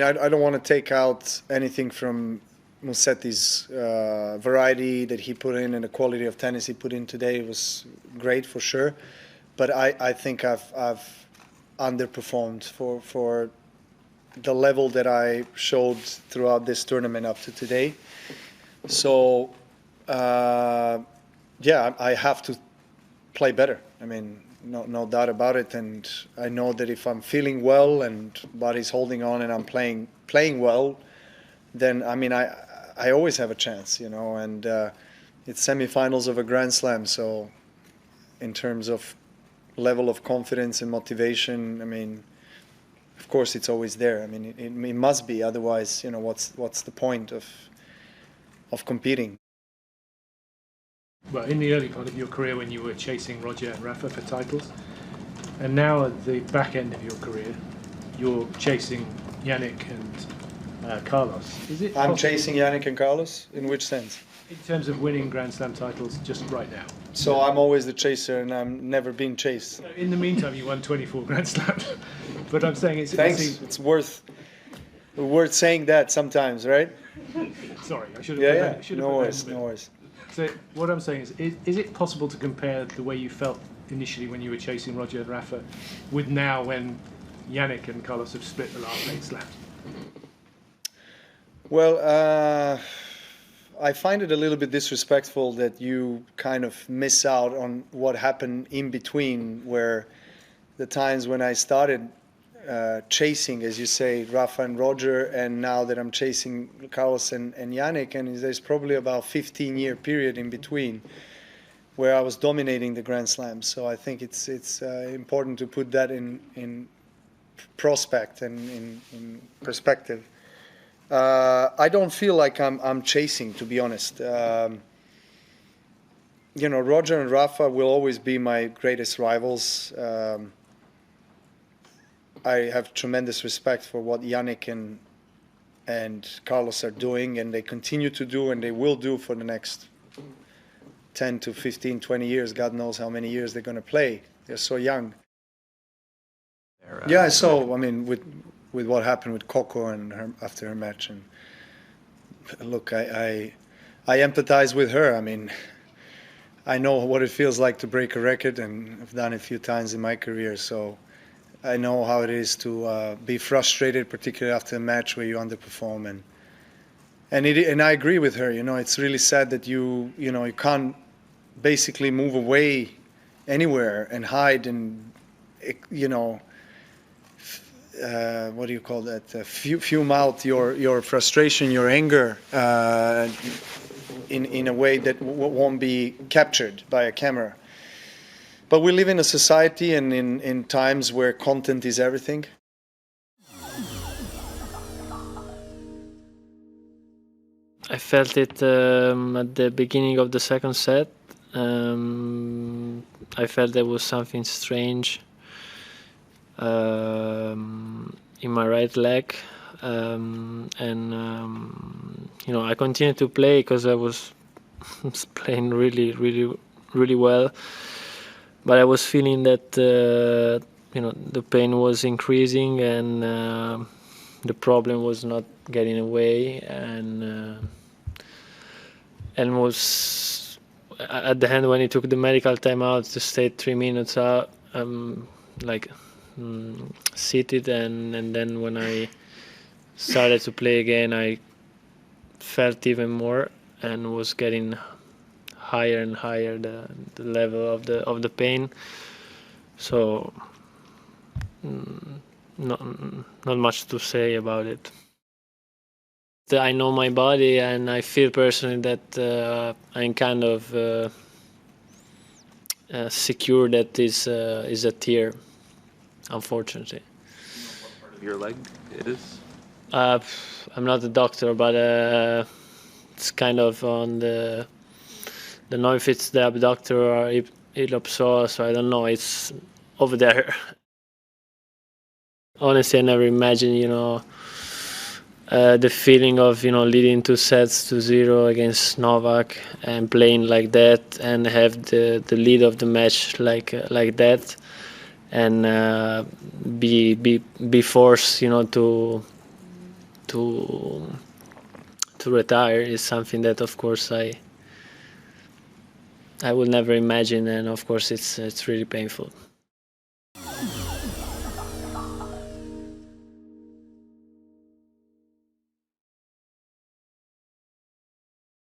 I don't want to take out anything from Musetti's variety that he put in and the quality of tennis he put in today was great for sure. But I think I've underperformed for the level that I showed throughout this tournament up to today. So, yeah, I have to play better. I mean, no doubt about it. And I know that if I'm feeling well and body's holding on and I'm playing well, then I mean I always have a chance, you know. And it's semifinals of a Grand Slam, so in terms of level of confidence and motivation, I mean, of course it's always there. I mean, it must be. Otherwise, you know, what's the point of competing? Well, in the early part of your career when you were chasing Roger and Rafa for titles, and now at the back end of your career, you're chasing Jannik and Carlos. Is it? I'm chasing Jannik and Carlos? In which sense? In terms of winning Grand Slam titles just right now. So I'm always the chaser and I'm never being chased. In the meantime, you won 24 Grand Slams. But I'm saying it's... Thanks. It's worth saying that sometimes, right? Sorry, I should have... Yeah. No worries. So what I'm saying is it possible to compare the way you felt initially when you were chasing Roger and Rafa with now when Jannik and Carlos have split the last 8 slams? Well, I find it a little bit disrespectful that you kind of miss out on what happened in between, where the times when I started chasing, as you say, Rafa and Roger, and now that I'm chasing Carlos and Jannik, and there's probably about 15-year period in between where I was dominating the Grand Slam. So I think it's important to put that in prospect and in perspective. I don't feel like I'm chasing, to be honest. You know, Roger and Rafa will always be my greatest rivals. I have tremendous respect for what Jannik and Carlos are doing, and they continue to do, and they will do for the next 10 to 15, 20 years. God knows how many years they're going to play. They're so young. Yeah, so, I mean, with what happened with Coco and her after her match, and look, I empathize with her. I mean, I know what it feels like to break a record, and I've done it a few times in my career, so I know how it is to be frustrated, particularly after a match where you underperform, and I agree with her. You know, it's really sad that you can't basically move away anywhere and hide and what do you call that? Fume out your frustration, your anger in a way that won't be captured by a camera. But we live in a society and in times where content is everything. I felt it at the beginning of the second set. I felt there was something strange in my right leg, and I continued to play because I was playing really well. But I was feeling that the pain was increasing and the problem was not getting away, and was at the end when he took the medical time out to stay 3 minutes out, seated, and then when I started to play again, I felt even more and was getting higher and higher the level of the pain. So not much to say about it. I know my body, and I feel personally that I'm kind of secure that is a tear, unfortunately. Do you know what part of your leg it is? I'm not a doctor, but it's kind of on the. Don't know if it's the abductor or iliopsoas, so I don't know. It's over there. Honestly, I never imagined, the feeling of, leading 2 sets to 0 against Novak and playing like that and have the lead of the match like that, and be forced, to to retire is something that, of course, I will never imagine, and of course it's really painful.